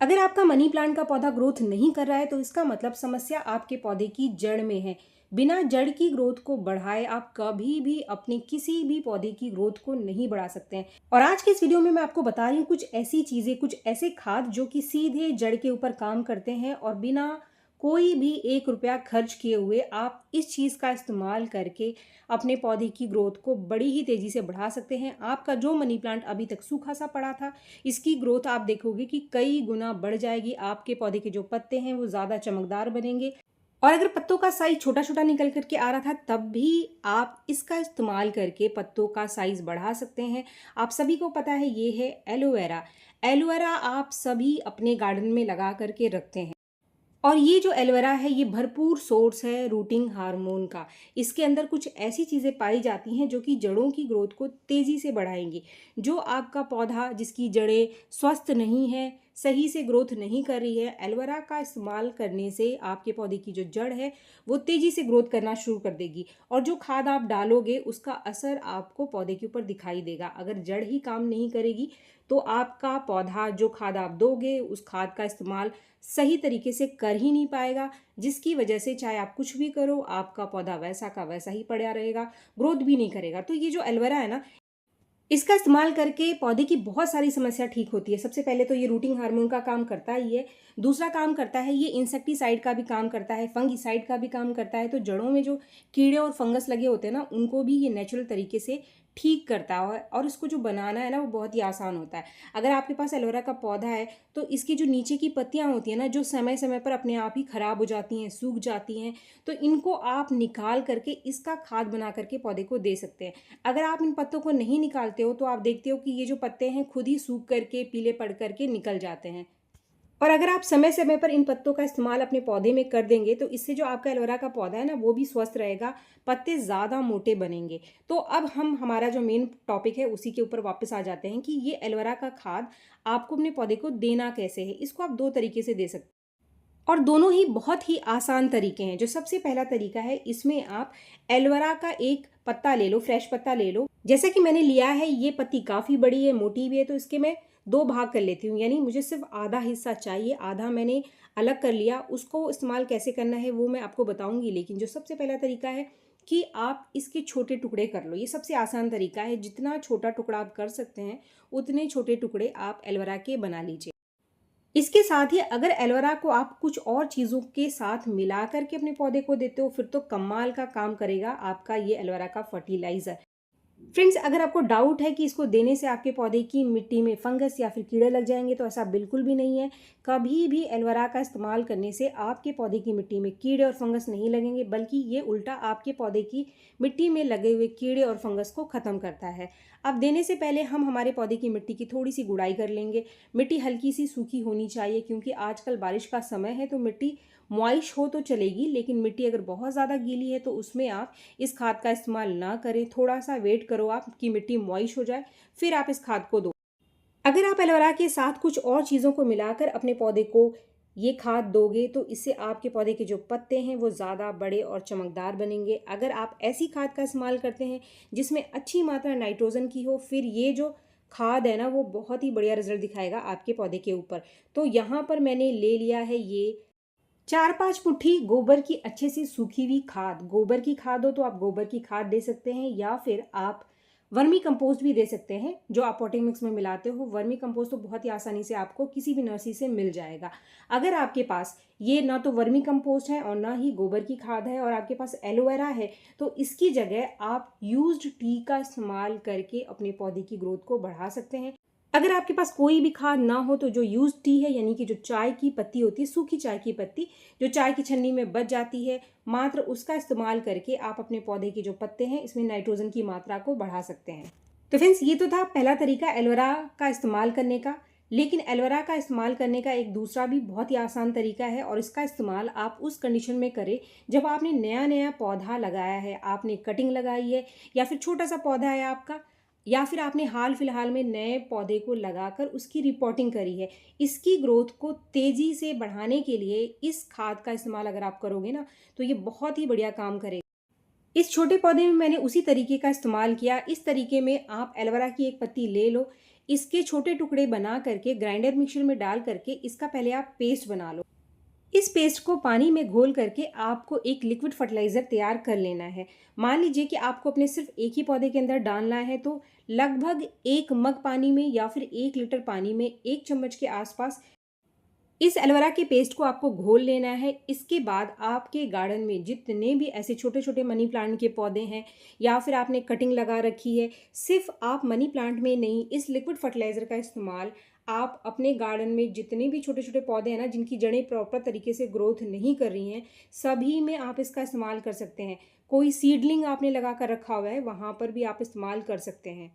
अगर आपका money plant का पौधा ग्रोथ नहीं कर रहा है तो इसका मतलब समस्या आपके पौधे की जड़ में है। बिना जड़ की ग्रोथ को बढ़ाए आप कभी भी अपने किसी भी पौधे की ग्रोथ को नहीं बढ़ा सकते हैं। और आज के इस वीडियो में मैं आपको बता रही हूँ कुछ ऐसी चीजें, कुछ ऐसे खाद जो कि सीधे जड़ के ऊपर काम करते हैं और बिना कोई भी 1 रुपया खर्च किए हुए आप इस चीज का इस्तेमाल करके अपने पौधे की ग्रोथ को बड़ी ही तेजी से बढ़ा सकते हैं। आपका जो मनी प्लांट अभी तक सूखा सा पड़ा था, इसकी ग्रोथ आप देखोगे कि कई गुना बढ़ जाएगी। आपके पौधे के जो पत्ते हैं वो ज़्यादा चमकदार बनेंगे। और अगर पत्तों का साइज छोटा छोटा निकल करके आ रहा था तब भी आप इसका इस्तेमाल करके पत्तों का साइज बढ़ा सकते हैं। आप सभी को पता है ये है एलोवेरा। एलोवेरा आप सभी अपने गार्डन में लगा करके रखते हैं और ये जो एलोवेरा है ये भरपूर सोर्स है रूटिंग हार्मोन का। इसके अंदर कुछ ऐसी चीज़ें पाई जाती हैं जो कि जड़ों की ग्रोथ को तेज़ी से बढ़ाएंगी। जो आपका पौधा जिसकी जड़ें स्वस्थ नहीं है, सही से ग्रोथ नहीं कर रही है, एलोवेरा का इस्तेमाल करने से आपके पौधे की जो जड़ है वो तेज़ी से ग्रोथ करना शुरू कर देगी। और जो खाद आप डालोगे उसका असर आपको पौधे के ऊपर दिखाई देगा। अगर जड़ ही काम नहीं करेगी तो आपका पौधा जो खाद आप दोगे उस खाद का इस्तेमाल सही तरीके से कर ही नहीं पाएगा, जिसकी वजह से चाहे आप कुछ भी करो आपका पौधा वैसा का वैसा ही पड़ा रहेगा, ग्रोथ भी नहीं करेगा। तो ये जो एलोवेरा है ना, इसका इस्तेमाल करके पौधे की बहुत सारी समस्या ठीक होती है। सबसे पहले तो ये रूटिंग हार्मोन का काम करता ही है। दूसरा काम करता है ये इंसेक्टिसाइड का भी काम करता है, फंगिसाइड का भी काम करता है। तो जड़ों में जो कीड़े और फंगस लगे होते हैं ना, उनको भी ये नेचुरल तरीके से ठीक करता है और इसको जो बनाना है ना वो बहुत ही आसान होता है। अगर आपके पास एलोवेरा का पौधा है तो इसकी जो नीचे की पत्तियां होती हैं ना, जो समय समय पर अपने आप ही खराब हो जाती हैं, सूख जाती हैं, तो इनको आप निकाल करके इसका खाद बना करके पौधे को दे सकते हैं। अगर आप इन पत्तों को नहीं निकालते हो तो आप देखते हो कि ये जो पत्ते हैं खुद ही सूख करके पीले पड़ करके निकल जाते हैं। और अगर आप समय समय पर इन पत्तों का इस्तेमाल अपने पौधे में कर देंगे तो इससे जो आपका एलोवेरा का पौधा है ना वो भी स्वस्थ रहेगा, पत्ते ज़्यादा मोटे बनेंगे। तो अब हम हमारा जो मेन टॉपिक है उसी के ऊपर वापस आ जाते हैं कि ये एलोवेरा का खाद आपको अपने पौधे को देना कैसे है। इसको आप दो तरीके से दे सकते हैं और दोनों ही बहुत ही आसान तरीके हैं। जो सबसे पहला तरीका है, इसमें आप एलोवेरा का एक पत्ता ले लो, फ्रेश पत्ता ले लो। जैसा कि मैंने लिया है, ये पत्ती काफ़ी बड़ी है, मोटी भी है, तो इसके मैं दो भाग कर लेती हूँ। यानी मुझे सिर्फ आधा हिस्सा चाहिए, आधा मैंने अलग कर लिया। उसको इस्तेमाल कैसे करना है वो मैं आपको बताऊंगी। लेकिन जो सबसे पहला तरीका है कि आप इसके छोटे टुकड़े कर लो, ये सबसे आसान तरीका है। जितना छोटा टुकड़ा आप कर सकते हैं उतने छोटे टुकड़े आप एलोवेरा के बना लीजिए। इसके साथ ही अगर एलोवेरा को आप कुछ और चीज़ों के साथ मिला करके अपने पौधे को देते हो फिर तो कमाल का काम करेगा आपका ये एलोवेरा का फर्टिलाइजर। फ्रेंड्स, अगर आपको डाउट है कि इसको देने से आपके पौधे की मिट्टी में फंगस या फिर कीड़े लग जाएंगे, तो ऐसा बिल्कुल भी नहीं है। कभी भी एलोवेरा का इस्तेमाल करने से आपके पौधे की मिट्टी में कीड़े और फंगस नहीं लगेंगे, बल्कि ये उल्टा आपके पौधे की मिट्टी में लगे हुए कीड़े और फंगस को ख़त्म करता है। अब देने से पहले हम हमारे पौधे की मिट्टी की थोड़ी सी गुड़ाई कर लेंगे। मिट्टी हल्की सी सूखी होनी चाहिए क्योंकि आजकल बारिश का समय है, तो मिट्टी मॉइश हो तो चलेगी, लेकिन मिट्टी अगर बहुत ज़्यादा गीली है तो उसमें आप इस खाद का इस्तेमाल ना करें। थोड़ा सा वेट करो आपकी मिट्टी मॉइश हो जाए, फिर आप इस खाद को दो। अगर आप एलोवेरा के साथ कुछ और चीज़ों को मिलाकर अपने पौधे को ये खाद दोगे तो इससे आपके पौधे के जो पत्ते हैं वो ज़्यादा बड़े और चमकदार बनेंगे। अगर आप ऐसी खाद का इस्तेमाल करते हैं जिसमें अच्छी मात्रा नाइट्रोजन की हो, फिर ये जो खाद है ना वो बहुत ही बढ़िया रिजल्ट दिखाएगा आपके पौधे के ऊपर। तो यहाँ पर मैंने ले लिया है ये 4-5 मुट्ठी गोबर की अच्छे से सूखी हुई खाद। गोबर की खाद हो तो आप गोबर की खाद दे सकते हैं या फिर आप वर्मी कंपोस्ट भी दे सकते हैं जो आप पॉटिंग मिक्स में मिलाते हो। वर्मी कंपोस्ट तो बहुत ही आसानी से आपको किसी भी नर्सरी से मिल जाएगा। अगर आपके पास ये ना तो वर्मी कंपोस्ट है और ना ही गोबर की खाद है और आपके पास एलोवेरा है, तो इसकी जगह आप यूज्ड टी का इस्तेमाल करके अपने पौधे की ग्रोथ को बढ़ा सकते हैं। अगर आपके पास कोई भी खाद ना हो तो जो यूज टी है, यानी कि जो चाय की पत्ती होती है, सूखी चाय की पत्ती जो चाय की छन्नी में बच जाती है, मात्र उसका इस्तेमाल करके आप अपने पौधे के जो पत्ते हैं इसमें नाइट्रोजन की मात्रा को बढ़ा सकते हैं। तो फ्रेंड्स, ये तो था पहला तरीका एलोवेरा का इस्तेमाल करने का। लेकिन एलोवेरा का इस्तेमाल करने का एक दूसरा भी बहुत ही आसान तरीका है और इसका इस्तेमाल आप उस कंडीशन में करें जब आपने नया नया पौधा लगाया है, आपने कटिंग लगाई है या फिर छोटा सा पौधा है आपका, या फिर आपने हाल फिलहाल में नए पौधे को लगाकर उसकी रिपोर्टिंग करी है। इसकी ग्रोथ को तेज़ी से बढ़ाने के लिए इस खाद का इस्तेमाल अगर आप करोगे ना तो ये बहुत ही बढ़िया काम करेगा। इस छोटे पौधे में मैंने उसी तरीके का इस्तेमाल किया। इस तरीके में आप एलोवेरा की एक पत्ती ले लो, इसके छोटे टुकड़े बना करके ग्राइंडर मिक्सर में डाल करके इसका पहले आप पेस्ट बना लो। इस पेस्ट को पानी में घोल करके आपको एक लिक्विड फर्टिलाइज़र तैयार कर लेना है। मान लीजिए कि आपको अपने सिर्फ एक ही पौधे के अंदर डालना है, तो लगभग 1 मग पानी में या फिर 1 लीटर पानी में 1 चम्मच के आसपास इस एलोवेरा के पेस्ट को आपको घोल लेना है। इसके बाद आपके गार्डन में जितने भी ऐसे छोटे छोटे मनी प्लांट के पौधे हैं या फिर आपने कटिंग लगा रखी है, सिर्फ आप मनी प्लांट में नहीं, इस लिक्विड फर्टिलाइज़र का इस्तेमाल आप अपने गार्डन में जितने भी छोटे छोटे पौधे हैं ना, जिनकी जड़ें प्रॉपर तरीके से ग्रोथ नहीं कर रही हैं, सभी में आप इसका इस्तेमाल कर सकते हैं। कोई सीडलिंग आपने लगा कर रखा हुआ है, वहाँ पर भी आप इस्तेमाल कर सकते हैं।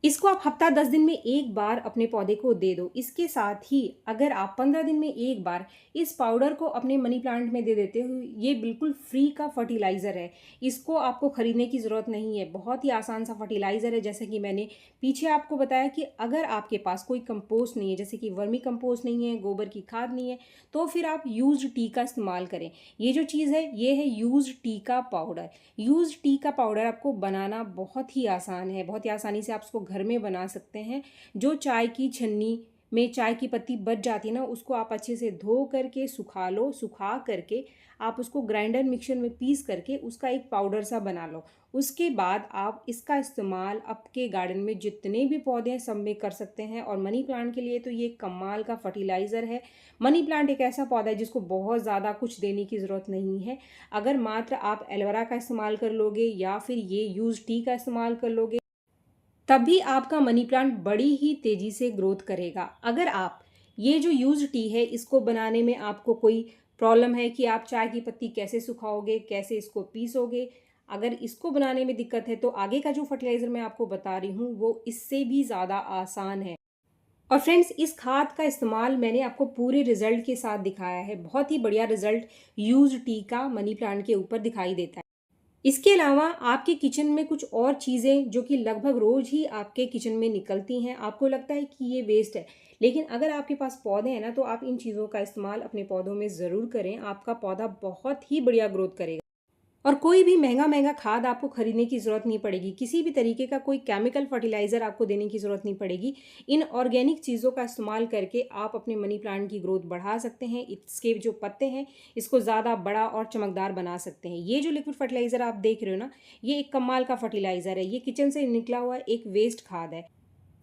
इसको आप हफ्ता 10 दिन में एक बार अपने पौधे को दे दो। इसके साथ ही अगर आप 15 दिन में एक बार इस पाउडर को अपने मनी प्लांट में दे देते हो, ये बिल्कुल फ्री का फर्टिलाइज़र है। इसको आपको ख़रीदने की ज़रूरत नहीं है, बहुत ही आसान सा फर्टिलाइज़र है। जैसे कि मैंने पीछे आपको बताया कि अगर आपके पास कोई कंपोस्ट नहीं है, जैसे कि वर्मी कंपोस्ट नहीं है, गोबर की खाद नहीं है, तो फिर आप यूज्ड टी का इस्तेमाल करें। ये जो चीज़ है, ये है यूज्ड टी का पाउडर। यूज्ड टी का पाउडर आपको बनाना बहुत ही आसान है, बहुत ही आसानी से आप उसको घर में बना सकते हैं। जो चाय की छन्नी में चाय की पत्ती बच जाती है ना, उसको आप अच्छे से धो करके सुखा लो। सुखा करके आप उसको ग्राइंडर मिक्सर में पीस करके उसका एक पाउडर सा बना लो। उसके बाद आप इसका इस्तेमाल आपके गार्डन में जितने भी पौधे हैं सब में कर सकते हैं। और मनी प्लांट के लिए तो ये कमाल का फर्टिलाइज़र है। मनी प्लांट एक ऐसा पौधा है जिसको बहुत ज़्यादा कुछ देने की ज़रूरत नहीं है। अगर मात्र आप एलोवेरा का इस्तेमाल कर लोगे या फिर ये यूज टी का इस्तेमाल कर लोगे, तभी आपका मनी प्लांट बड़ी ही तेज़ी से ग्रोथ करेगा। अगर आप ये जो यूज टी है, इसको बनाने में आपको कोई प्रॉब्लम है कि आप चाय की पत्ती कैसे सुखाओगे, कैसे इसको पीसोगे, अगर इसको बनाने में दिक्कत है, तो आगे का जो फर्टिलाइज़र मैं आपको बता रही हूँ वो इससे भी ज़्यादा आसान है। और फ्रेंड्स, इस खाद का इस्तेमाल मैंने आपको पूरे रिजल्ट के साथ दिखाया है। बहुत ही बढ़िया रिजल्ट यूज टी का मनी प्लांट के ऊपर दिखाई देता है। इसके अलावा आपके किचन में कुछ और चीज़ें जो कि लगभग रोज़ ही आपके किचन में निकलती हैं, आपको लगता है कि ये वेस्ट है, लेकिन अगर आपके पास पौधे हैं ना, तो आप इन चीज़ों का इस्तेमाल अपने पौधों में ज़रूर करें। आपका पौधा बहुत ही बढ़िया ग्रोथ करेगा। और कोई भी महंगा महंगा खाद आपको खरीदने की ज़रूरत नहीं पड़ेगी। किसी भी तरीके का कोई केमिकल फर्टिलाइज़र आपको देने की ज़रूरत नहीं पड़ेगी। इन ऑर्गेनिक चीज़ों का इस्तेमाल करके आप अपने मनी प्लांट की ग्रोथ बढ़ा सकते हैं। इसके जो पत्ते हैं, इसको ज़्यादा बड़ा और चमकदार बना सकते हैं। ये जो लिक्विड फर्टिलाइज़र आप देख रहे हो ना, ये एक कमाल का फर्टिलाइज़र है। ये किचन से निकला हुआ एक वेस्ट खाद है।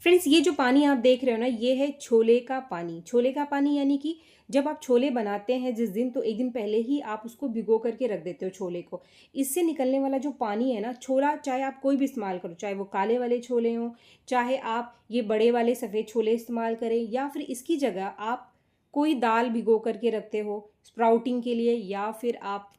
फ्रेंड्स, ये जो पानी आप देख रहे हो ना, ये है छोले का पानी। छोले का पानी यानी कि जब आप छोले बनाते हैं जिस दिन, तो एक दिन पहले ही आप उसको भिगो करके रख देते हो छोले को। इससे निकलने वाला जो पानी है ना, छोला चाहे आप कोई भी इस्तेमाल करो, चाहे वो काले वाले छोले हों, चाहे आप ये बड़े वाले सफ़ेद छोले इस्तेमाल करें, या फिर इसकी जगह आप कोई दाल भिगो करके रखते हो स्प्राउटिंग के लिए, या फिर आप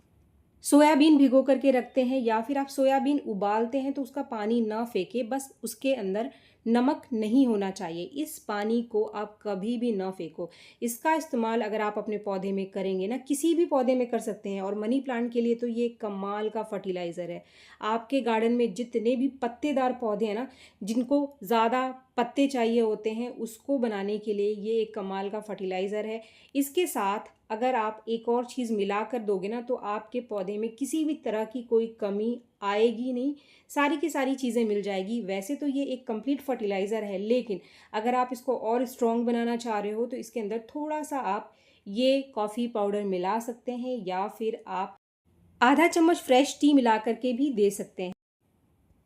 सोयाबीन भिगो करके रखते हैं, या फिर आप सोयाबीन उबालते हैं, तो उसका पानी ना फेंके, बस उसके अंदर नमक नहीं होना चाहिए। इस पानी को आप कभी भी ना फेंको। इसका इस्तेमाल अगर आप अपने पौधे में करेंगे ना, किसी भी पौधे में कर सकते हैं, और मनी प्लांट के लिए तो ये कमाल का फर्टिलाइज़र है। आपके गार्डन में जितने भी पत्तेदार पौधे हैं ना, जिनको ज़्यादा पत्ते चाहिए होते हैं, उसको बनाने के लिए ये एक कमाल का फर्टिलाइज़र है। इसके साथ अगर आप एक और चीज़ मिला कर दोगे ना, तो आपके पौधे में किसी भी तरह की कोई कमी आएगी नहीं, सारी की सारी चीज़ें मिल जाएगी। वैसे तो ये एक कंप्लीट फर्टिलाइज़र है, लेकिन अगर आप इसको और स्ट्रॉन्ग बनाना चाह रहे हो, तो इसके अंदर थोड़ा सा आप ये कॉफ़ी पाउडर मिला सकते हैं, या फिर आप आधा चम्मच फ्रेश टी मिला करके भी दे सकते हैं।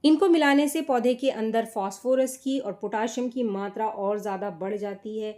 इनको मिलाने से पौधे के अंदर फास्फोरस की और पोटाशियम की मात्रा और ज़्यादा बढ़ जाती है।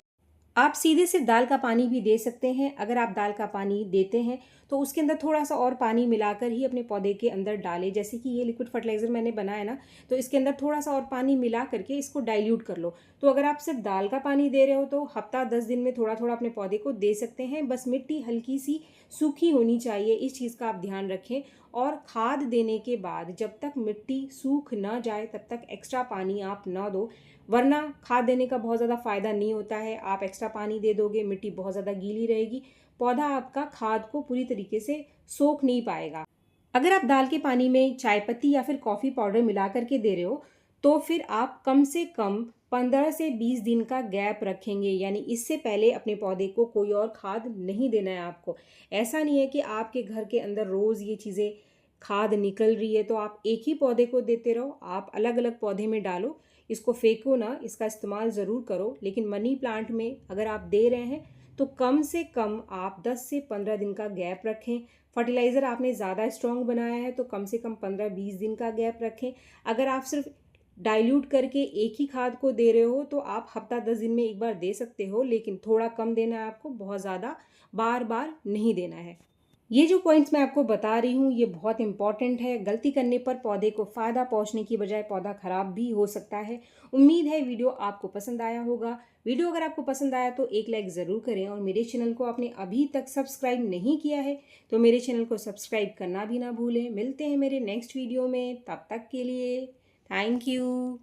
आप सीधे सिर्फ दाल का पानी भी दे सकते हैं। अगर आप दाल का पानी देते हैं, तो उसके अंदर थोड़ा सा और पानी मिलाकर ही अपने पौधे के अंदर डालें। जैसे कि ये लिक्विड फर्टिलाइज़र मैंने बनाया ना, तो इसके अंदर थोड़ा सा और पानी मिला करके इसको डाइल्यूट कर लो। तो अगर आप सिर्फ दाल का पानी दे रहे हो, तो हफ्ता 10 दिन में थोड़ा थोड़ा अपने पौधे को दे सकते हैं। बस मिट्टी हल्की सी सूखी होनी चाहिए, इस चीज़ का आप ध्यान रखें। और खाद देने के बाद जब तक मिट्टी सूख ना जाए, तब तक एक्स्ट्रा पानी आप ना दो, वरना खाद देने का बहुत ज़्यादा फ़ायदा नहीं होता है। आप एक्स्ट्रा पानी दे दोगे, मिट्टी बहुत ज़्यादा गीली रहेगी, पौधा आपका खाद को पूरी तरीके से सोख नहीं पाएगा। अगर आप दाल के पानी में चाय पत्ती या फिर कॉफ़ी पाउडर मिला करके दे रहे हो, तो फिर आप कम से कम 15 से 20 दिन का गैप रखेंगे। यानी इससे पहले अपने पौधे को कोई और खाद नहीं देना है आपको। ऐसा नहीं है कि आपके घर के अंदर रोज़ ये चीज़ें खाद निकल रही है तो आप एक ही पौधे को देते रहो। आप अलग अलग पौधे में डालो। इसको फेंको ना, इसका इस्तेमाल ज़रूर करो। लेकिन मनी प्लांट में अगर आप दे रहे हैं तो कम से कम आप 10 से 15 दिन का गैप रखें। फर्टिलाइज़र आपने ज़्यादा स्ट्रॉन्ग बनाया है तो कम से कम 15-20 दिन का गैप रखें। अगर आप सिर्फ डाइल्यूट करके एक ही खाद को दे रहे हो तो आप हफ्ता 10 दिन में एक बार दे सकते हो, लेकिन थोड़ा कम देना है आपको, बहुत ज़्यादा बार बार नहीं देना है। ये जो पॉइंट्स मैं आपको बता रही हूँ ये बहुत इंपॉर्टेंट है। गलती करने पर पौधे को फ़ायदा पहुँचने की बजाय पौधा ख़राब भी हो सकता है। उम्मीद है वीडियो आपको पसंद आया होगा। वीडियो अगर आपको पसंद आया तो एक लाइक ज़रूर करें, और मेरे चैनल को आपने अभी तक सब्सक्राइब नहीं किया है तो मेरे चैनल को सब्सक्राइब करना भी ना भूलें। मिलते हैं मेरे नेक्स्ट वीडियो में, तब तक के लिए थैंक यू।